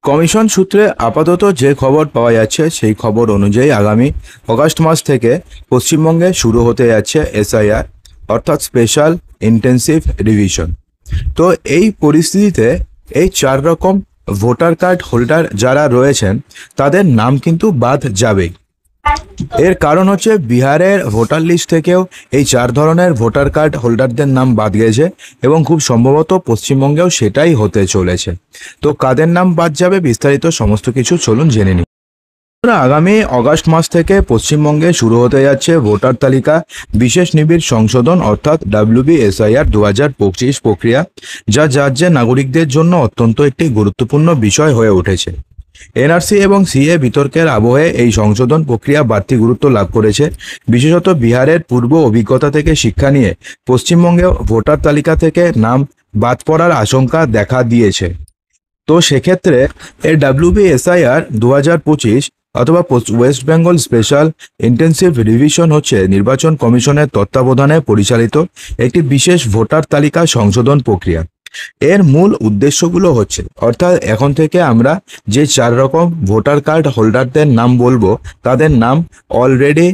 Commission সূত্রে আপাতত যে খবর পাওয়া যাচ্ছে সেই খবর অনুযায়ী আগামী অগাস্ট মাস থেকে পশ্চিমবঙ্গে শুরু হতে যাচ্ছে এসআইআর অর্থাৎ স্পেশাল ইন্টেন্সিভ রিভিশন। তো এই পরিস্থিতিতে এই 4 রকম ভোটার কার্ড হোল্ডার যারা রয়েছেন তাদের নাম কিন্তু বাদ যাবেই। এর কারণ হচ্ছে বিহারের ভোটার লিস্ট থেকেও এই 4 ধরনের ভোটার কার্ড হোল্ডারদের নাম বাদ গেছে এবং খুব সম্ভবত পশ্চিমবঙ্গেও সেটাই হতে চলেছে। তো কাদের নাম বাদ যাবে বিস্তারিত সমস্ত কিছু চলুন জেনে নিই। আগামী অগাস্ট মাস থেকে পশ্চিমবঙ্গে শুরু হতে যাচ্ছে ভোটার তালিকা বিশেষ নিবিড় সংশোধন অর্থাৎ WBSIR 2025 প্রক্রিয়া, যা রাজ্যের নাগরিকদের জন্য অত্যন্ত একটি গুরুত্বপূর্ণ বিষয় হয়ে উঠেছে। এনআরসি এবং সিএ বিতর্কের আবহে এই সংশোধন প্রক্রিয়া বাড়তি গুরুত্ব লাভ করেছে। বিশেষত বিহারের পূর্ব অভিজ্ঞতা থেকে শিক্ষা নিয়ে পশ্চিমবঙ্গে ভোটার তালিকা থেকে নাম বাদ পড়ার আশঙ্কা দেখা দিয়েছে। তো সেক্ষেত্রে এই WBSIR 2025 অথবা West Bengal special intensive revision হচ্ছে নির্বাচন কমিশনের তত্ত্বাবধানে পরিচালিত একটি বিশেষ ভোটার তালিকা সংশোধন প্রক্রিয়া। এর মূল উদ্দেশ্যগুলো হচ্ছে, অর্থাৎ এখন থেকে আমরা যে 4 রকম ভোটার কার্ড হোল্ডারদের নাম বলবো তাদের নাম অলরেডি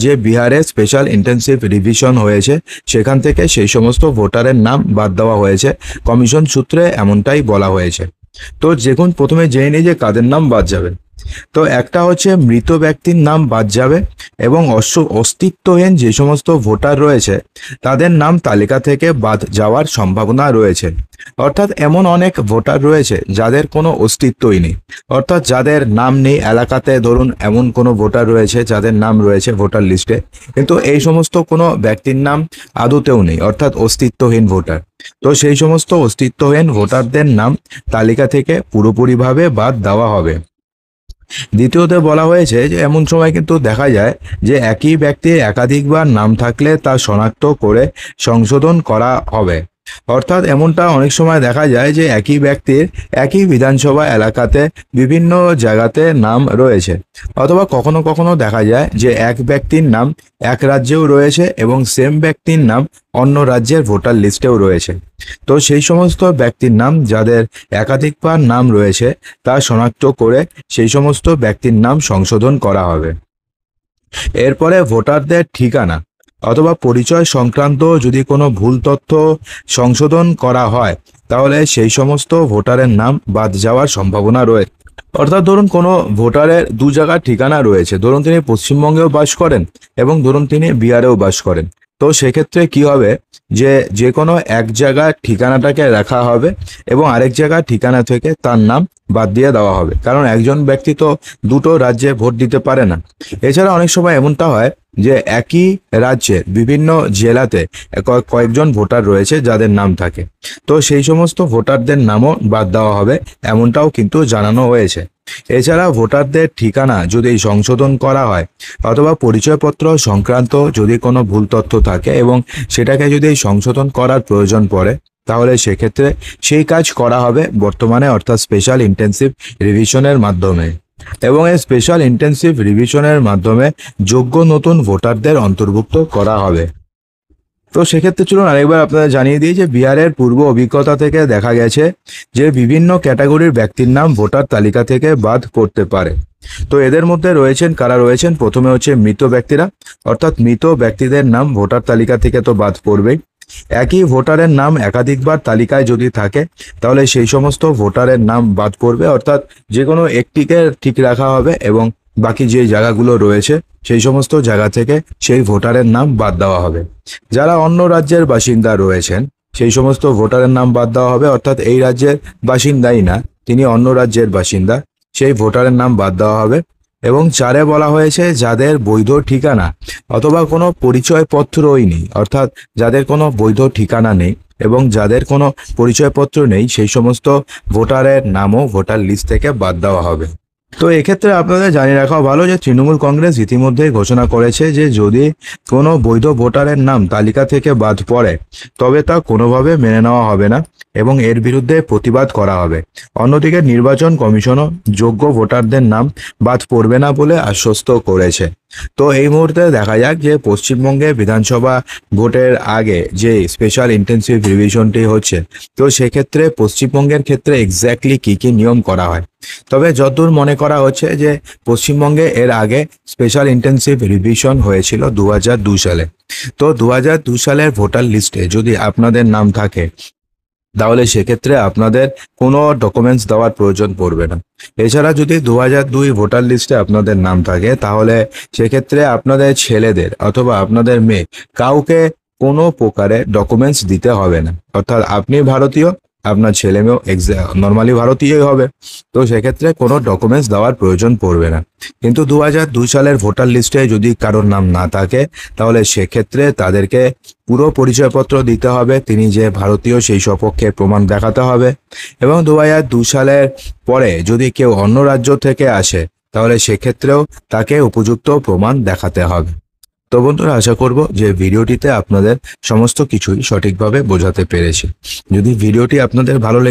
যে বিহারে স্পেশাল ইন্টেন্সিভ রিভিশন হয়েছে সেখান থেকে সেই সমস্ত ভোটারের নাম বাদ দেওয়া হয়েছে। কমিশন সূত্রে এমনটাই বলা হয়েছে। তো দেখুন, প্রথমে জেনে নিই যে কাদের নাম বাদ যাবে। তো একটা হচ্ছে মৃত ব্যক্তির নাম বাদ যাবে এবং অস্তিত্বহীন যে সমস্ত ভোটার রয়েছে তাদের নাম তালিকা থেকে বাদ যাওয়ার সম্ভাবনা রয়েছে। অর্থাৎ এমন অনেক ভোটার রয়েছে যাদের কোনো অস্তিত্বই নেই, অর্থাৎ যাদের নাম নেই এলাকাতে। ধরুন এমন কোনো ভোটার রয়েছে যাদের নাম রয়েছে ভোটার লিস্টে, কিন্তু এই সমস্ত কোনো ব্যক্তির নাম আদতেও নেই, অর্থাৎ অস্তিত্বহীন ভোটার। তো সেই সমস্ত অস্তিত্বহীন ভোটারদের নাম তালিকা থেকে পুরোপুরিভাবে বাদ দেওয়া হবে। দ্বিতীয়তে বলা হয়েছে যে এমন সময় কিন্তু দেখা যায় যে একই ব্যক্তির একাধিকবার নাম থাকলে তা শনাক্ত করে সংশোধন করা হবে। অর্থাৎ এমনটা অনেক সময় দেখা যায় যে একই ব্যক্তির একই বিধানসভা এলাকাতে বিভিন্ন জায়গাতে নাম রয়েছে, অথবা কখনো কখনো দেখা যায় যে এক ব্যক্তির নাম এক রাজ্যেও রয়েছে এবং সেম ব্যক্তির নাম অন্য রাজ্যের ভোটার লিস্টেও রয়েছে। তো সেই সমস্ত ব্যক্তির নাম যাদের একাধিকবার নাম রয়েছে তা শনাক্ত করে সেই সমস্ত ব্যক্তির নাম সংশোধন করা হবে। এরপরে ভোটারদের ঠিকানা অথবা পরিচয় সংক্রান্ত যদি কোনো ভুল তথ্য সংশোধন করা হয় তাহলে সেই সমস্ত ভোটারের নাম বাদ যাওয়ার সম্ভাবনা রয়েছে। অর্থাৎ ধরুন কোনো ভোটারের 2 জায়গার ঠিকানা রয়েছে, ধরুন তিনি পশ্চিমবঙ্গেও বাস করেন এবং ধরুন তিনি বিহারেও বাস করেন। তো সেক্ষেত্রে কি হবে যে কোনো এক জায়গার ঠিকানাটাকে রাখা হবে এবং আরেক জায়গার ঠিকানা থেকে তার নাম বাদ দিয়ে দেওয়া হবে, কারণ একজন ব্যক্তি তো দুটো রাজ্যে ভোট দিতে পারে না। এছাড়া অনেক সময় এমনটা হয় যে একই রাজ্যের বিভিন্ন জেলাতে কয়েকজন ভোটার রয়েছে যাদের নাম থাকে, তো সেই সমস্ত ভোটারদের নামও বাদ দেওয়া হবে, এমনটাও কিন্তু জানানো হয়েছে। এছাড়া ভোটারদের ঠিকানা যদি সংশোধন করা হয় অথবা পরিচয়পত্র সংক্রান্ত যদি কোনো ভুল তথ্য থাকে এবং সেটাকে যদি সংশোধন করার প্রয়োজন পড়ে তাহলে সেক্ষেত্রে সেই কাজ করা হবে বর্তমানে, অর্থাৎ স্পেশাল ইন্টেন্সিভ রিভিশনের মাধ্যমে। এবং এই স্পেশাল ইন্টেন্সিভ রিভিশনের মাধ্যমে যোগ্য নতুন ভোটারদের অন্তর্ভুক্ত করা হবে। তো সেক্ষেত্রে চলুন আরেকবার আপনাদের জানিয়ে দিই যে বিহারের পূর্ব অভিজ্ঞতা থেকে দেখা গেছে যে বিভিন্ন ক্যাটাগরির ব্যক্তির নাম ভোটার তালিকা থেকে বাদ পড়তে পারে। তো এদের মধ্যে রয়েছেন কারা রয়েছেন, প্রথমে হচ্ছে মৃত ব্যক্তিরা, অর্থাৎ মৃত ব্যক্তিদের নাম ভোটার তালিকা থেকে তো বাদ পড়বেই। একই ভোটারের নাম একাধিকবার তালিকায় যদি থাকে তাহলে সেই সমস্ত ভোটারের নাম বাদ পড়বে, অর্থাৎ যে কোনো একটিকে ঠিক রাখা হবে এবং বাকি যে জায়গাগুলো রয়েছে সেই সমস্ত জায়গা থেকে সেই ভোটারের নাম বাদ দেওয়া হবে। যারা অন্য রাজ্যের বাসিন্দা রয়েছেন সেই সমস্ত ভোটারের নাম বাদ দেওয়া হবে, অর্থাৎ এই রাজ্যের বাসিন্দাই না, তিনি অন্য রাজ্যের বাসিন্দা, সেই ভোটারের নাম বাদ দেওয়া হবে। এবং 4 বলা হয়েছে যাদের বৈধ ঠিকানা অথবা কোনো পরিচয়পত্রই নেই, অর্থাৎ যাদের কোনো বৈধ ঠিকানা নেই এবং যাদের কোনো পরিচয়পত্র নেই সেই সমস্ত ভোটারের নামও ভোটার লিস্ট থেকে বাদ দেওয়া হবে। তো এক্ষেত্রে আপনাদের জানিয়ে রাখা ভালো যে তৃণমূল কংগ্রেস ইতিমধ্যেই ঘোষণা করেছে যে যদি কোনো বৈধ ভোটারের নাম তালিকা থেকে বাদ পড়ে তবে তা কোনোভাবে মেনে নেওয়া হবে না এবং এর বিরুদ্ধে প্রতিবাদ করা হবে। অন্যদিকে নির্বাচন কমিশনও যোগ্য ভোটারদের নাম বাদ পড়বে না বলে আশ্বস্ত করেছে। তো এই মুহূর্তে দেখা যাক যে পশ্চিমবঙ্গে বিধানসভা ভোটের আগে যে স্পেশাল ইন্টেন্সিভ রিভিশনটি হচ্ছে, তো সেক্ষেত্রে পশ্চিমবঙ্গের ক্ষেত্রে এক্স্যাক্টলি কি কি নিয়ম করা হয়। তবে যতদূর মনে করা হচ্ছে যে পশ্চিমবঙ্গে এর আগে স্পেশাল ইন্টেন্সিভ রিভিশন হয়েছিল 2002 সালে। তো 2002 সালের ভোটার লিস্টে যদি আপনাদের নাম থাকে, তাহলে সেক্ষেত্রে আপনাদের কোনো ডকুমেন্টস দেওয়ার প্রয়োজন পড়বে না। এছাড়া যদি 2002 ভোটার লিস্টে আপনাদের নাম থাকে, তাহলে সেক্ষেত্রে আপনাদের ছেলেদের অথবা আপনাদের মেয়ে কাউকে কোনো প্রকারে ডকুমেন্টস দিতে হবে না। অর্থাৎ আপনি ভারতীয়, আপনার ছেলে মেয়েও নর্মালি ভারতীয়ই হবে, তো সেক্ষেত্রে কোনো ডকুমেন্টস দেওয়ার প্রয়োজন পড়বে না। কিন্তু 2002 সালের ভোটার লিস্টে যদি কারোর নাম না থাকে, তাহলে সেক্ষেত্রে তাদেরকে পুরো পরিচয়পত্র দিতে হবে, তিনি যে ভারতীয় সেই সপক্ষে প্রমাণ দেখাতে হবে। এবং 2002 সালের পরে যদি কেউ অন্য রাজ্য থেকে আসে, তাহলে সেক্ষেত্রেও তাকে উপযুক্ত প্রমাণ দেখাতে হবে। তো বন্ধুরা, আশা করব যে ভিডিওটিতে আপনাদের সমস্ত কিছুই সঠিকভাবে বোঝাতে পেরেছি। যদি ভিডিওটি আপনাদের ভালো লেগে